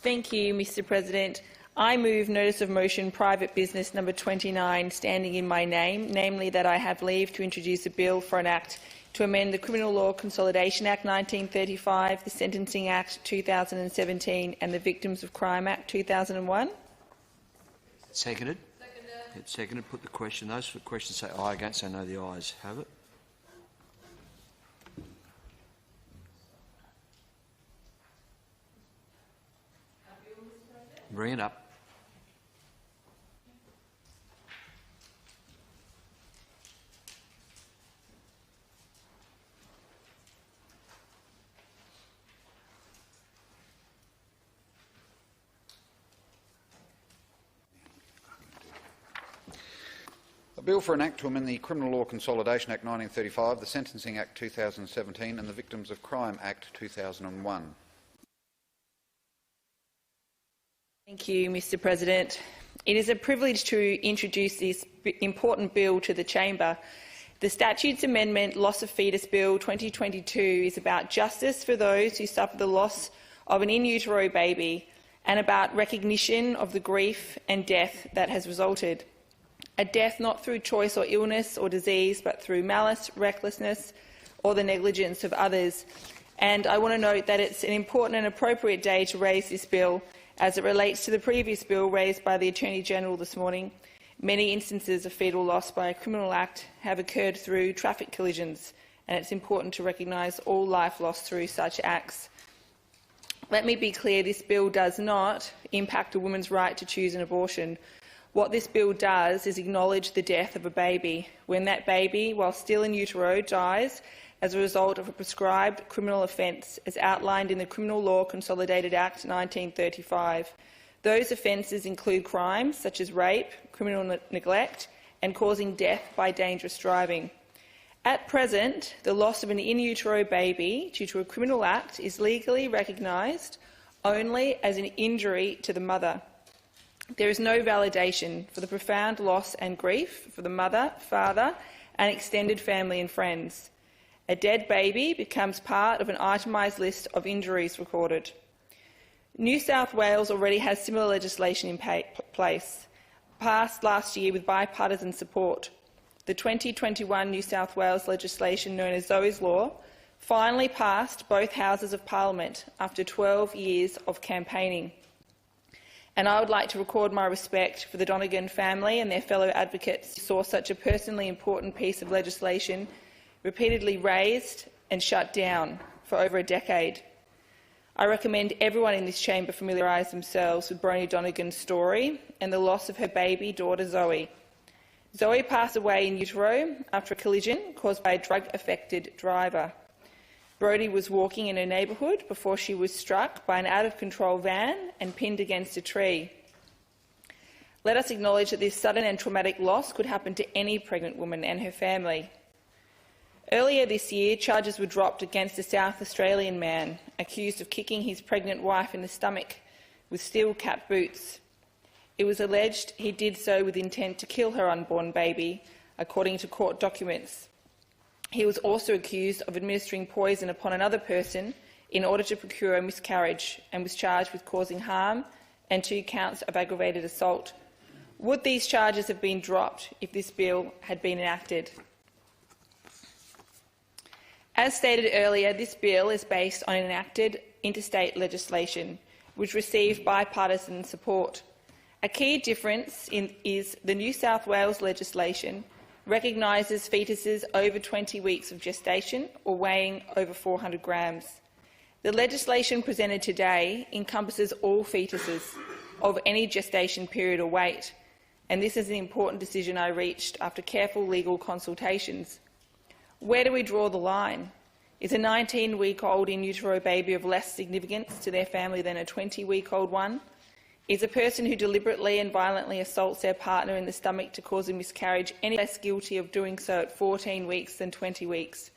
Thank you, Mr President. I move Notice of Motion Private Business number 29 standing in my name, namely that I have leave to introduce a bill for an Act to amend the Criminal Law Consolidation Act 1935, the Sentencing Act 2017 and the Victims of Crime Act 2001. Seconded. It's seconded. Put the question. Those for the question say aye. Against say no. The ayes have it. Bring it up. A bill for an Act to amend the Criminal Law Consolidation Act 1935, the Sentencing Act 2017 and the Victims of Crime Act 2001. Thank you, Mr President. It is a privilege to introduce this important bill to the Chamber. The Statutes Amendment Loss of Fetus Bill 2022 is about justice for those who suffer the loss of an in-utero baby and about recognition of the grief and death that has resulted. A death not through choice or illness or disease, but through malice, recklessness or the negligence of others. And I want to note that it's an important and appropriate day to raise this bill as it relates to the previous bill raised by the Attorney-General this morning. Many instances of fetal loss by a criminal act have occurred through traffic collisions, and it's important to recognise all life lost through such acts. Let me be clear, this bill does not impact a woman's right to choose an abortion. What this bill does is acknowledge the death of a baby. When that baby, while still in utero, dies as a result of a prescribed criminal offence as outlined in the Criminal Law Consolidated Act 1935. Those offences include crimes such as rape, criminal neglect and causing death by dangerous driving. At present, the loss of an in-utero baby due to a criminal act is legally recognised only as an injury to the mother. There is no validation for the profound loss and grief for the mother, father and extended family and friends. A dead baby becomes part of an itemised list of injuries recorded. New South Wales already has similar legislation in place, passed last year with bipartisan support. The 2021 New South Wales legislation, known as Zoe's Law, finally passed both Houses of Parliament after 12 years of campaigning. And I would like to record my respect for the Donegan family and their fellow advocates who saw such a personally important piece of legislation repeatedly raised and shut down for over a decade. I recommend everyone in this chamber familiarise themselves with Bronnie Donegan's story and the loss of her baby daughter Zoe. Zoe passed away in utero after a collision caused by a drug-affected driver. Brodie was walking in her neighbourhood before she was struck by an out-of-control van and pinned against a tree. Let us acknowledge that this sudden and traumatic loss could happen to any pregnant woman and her family. Earlier this year, charges were dropped against a South Australian man accused of kicking his pregnant wife in the stomach with steel-capped boots. It was alleged he did so with intent to kill her unborn baby, according to court documents. He was also accused of administering poison upon another person in order to procure a miscarriage and was charged with causing harm and 2 counts of aggravated assault. Would these charges have been dropped if this bill had been enacted? As stated earlier, this bill is based on enacted interstate legislation, which received bipartisan support. A key difference is the New South Wales legislation recognises fetuses over 20 weeks of gestation or weighing over 400 grams. The legislation presented today encompasses all fetuses of any gestation period or weight, and this is an important decision I reached after careful legal consultations. Where do we draw the line? Is a 19-week-old in-utero baby of less significance to their family than a 20-week-old one? Is a person who deliberately and violently assaults their partner in the stomach to cause a miscarriage any less guilty of doing so at 14 weeks than 20 weeks?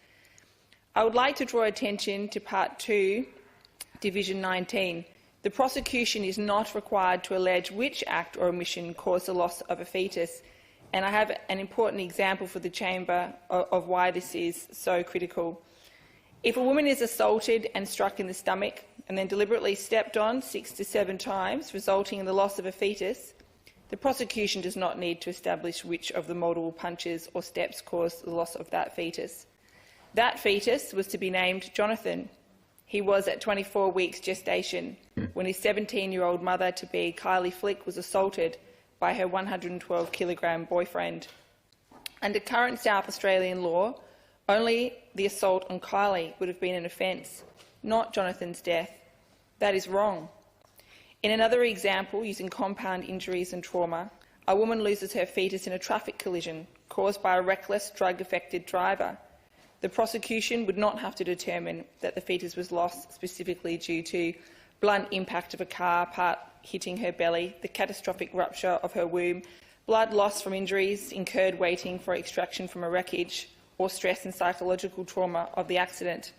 I would like to draw attention to Part 2, Division 19. The prosecution is not required to allege which act or omission caused the loss of a fetus, and I have an important example for the chamber of why this is so critical. If a woman is assaulted and struck in the stomach, and then deliberately stepped on 6 to 7 times, resulting in the loss of a fetus, the prosecution does not need to establish which of the multiple punches or steps caused the loss of that fetus. That fetus was to be named Jonathan. He was at 24 weeks gestation when his 17-year-old mother-to-be, Kylie Flick, was assaulted by her 112-kilogram boyfriend. Under current South Australian law, only the assault on Kylie would have been an offence, not Jonathan's death. That is wrong. In another example, using compound injuries and trauma, a woman loses her fetus in a traffic collision caused by a reckless, drug-affected driver. The prosecution would not have to determine that the fetus was lost specifically due to blunt impact of a car part hitting her belly, the catastrophic rupture of her womb, blood loss from injuries incurred waiting for extraction from a wreckage, or stress and psychological trauma of the accident.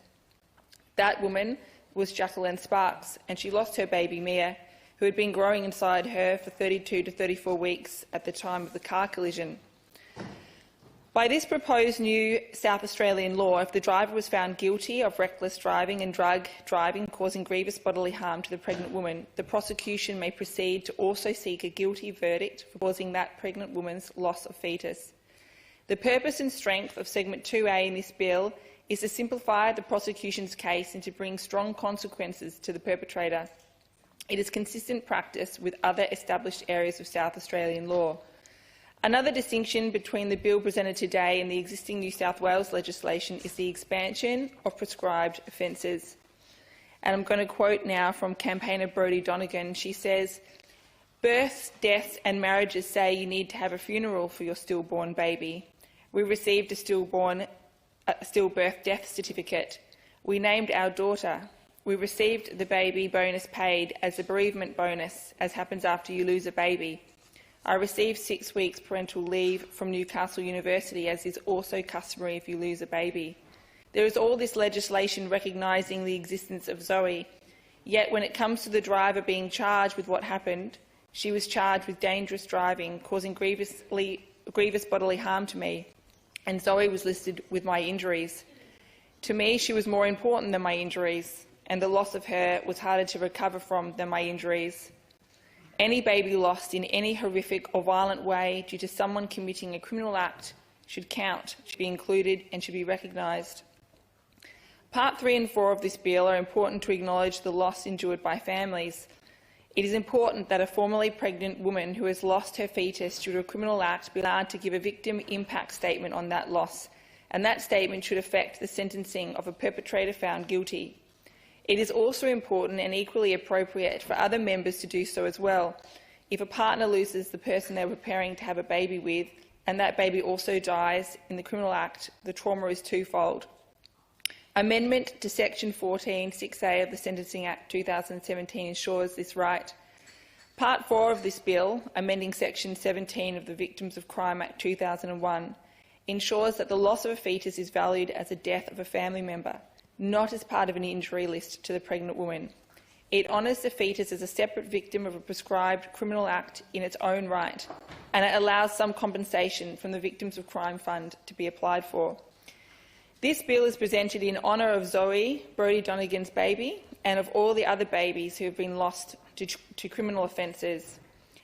That woman was Jacqueline Sparks, and she lost her baby Mia, who had been growing inside her for 32 to 34 weeks at the time of the car collision. By this proposed new South Australian law, if the driver was found guilty of reckless driving and drug driving causing grievous bodily harm to the pregnant woman, the prosecution may proceed to also seek a guilty verdict for causing that pregnant woman's loss of fetus. The purpose and strength of Segment 2A in this bill is to simplify the prosecution's case and to bring strong consequences to the perpetrator. It is consistent practice with other established areas of South Australian law. Another distinction between the bill presented today and the existing New South Wales legislation is the expansion of prescribed offences. And I'm going to quote now from campaigner Brodie Donegan. She says, "Births, deaths and marriages say you need to have a funeral for your stillborn baby. We received a stillbirth death certificate. We named our daughter. We received the baby bonus paid as a bereavement bonus, as happens after you lose a baby. I received 6 weeks parental leave from Newcastle University, as is also customary if you lose a baby. There is all this legislation recognising the existence of Zoe, yet when it comes to the driver being charged with what happened, she was charged with dangerous driving, causing grievous bodily harm to me, and Zoe was listed with my injuries. To me, she was more important than my injuries, and the loss of her was harder to recover from than my injuries. Any baby lost in any horrific or violent way due to someone committing a criminal act should count, should be included and should be recognised." Part 3 and 4 of this bill are important to acknowledge the loss endured by families. It is important that a formerly pregnant woman who has lost her fetus due to a criminal act be allowed to give a victim impact statement on that loss, and that statement should affect the sentencing of a perpetrator found guilty. It is also important and equally appropriate for other members to do so as well. If a partner loses the person they were preparing to have a baby with, and that baby also dies in the criminal act, the trauma is twofold. Amendment to Section 14(6)(a) of the Sentencing Act 2017 ensures this right. Part 4 of this bill, amending Section 17 of the Victims of Crime Act 2001, ensures that the loss of a fetus is valued as a death of a family member, not as part of an injury list to the pregnant woman. It honours the fetus as a separate victim of a prescribed criminal act in its own right, and it allows some compensation from the Victims of Crime Fund to be applied for. This bill is presented in honour of Zoe, Brodie Donegan's baby, and of all the other babies who have been lost to criminal offences.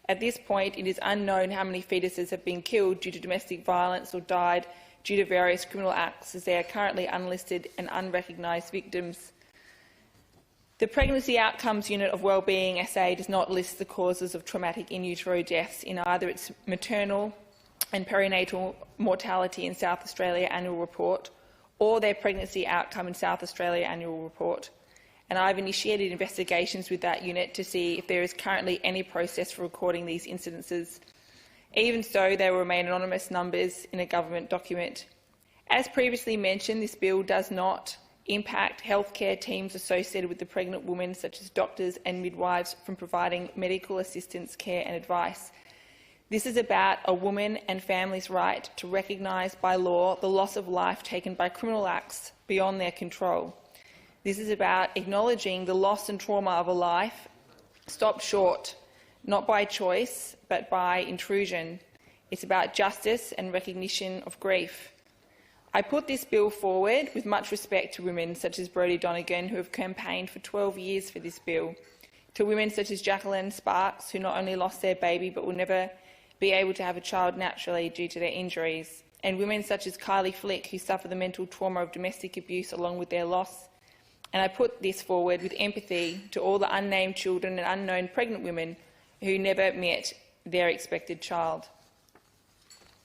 At this point, it is unknown how many fetuses have been killed due to domestic violence or died due to various criminal acts, as they are currently unlisted and unrecognised victims. The Pregnancy Outcomes Unit of Wellbeing SA does not list the causes of traumatic in-utero deaths in either its maternal and perinatal mortality in South Australia annual report or their pregnancy outcome in South Australia annual report. And I've initiated investigations with that unit to see if there is currently any process for recording these incidences. Even so, they will remain anonymous numbers in a government document. As previously mentioned, this bill does not impact healthcare teams associated with the pregnant woman, such as doctors and midwives, from providing medical assistance, care and advice. This is about a woman and family's right to recognise by law the loss of life taken by criminal acts beyond their control. This is about acknowledging the loss and trauma of a life stopped short, not by choice, but by intrusion. It's about justice and recognition of grief. I put this bill forward with much respect to women such as Brodie Donegan, who have campaigned for 12 years for this bill, to women such as Jacqueline Sparks, who not only lost their baby but will never be able to have a child naturally due to their injuries, and women such as Kylie Flick, who suffer the mental trauma of domestic abuse along with their loss. And I put this forward with empathy to all the unnamed children and unknown pregnant women who never met their expected child.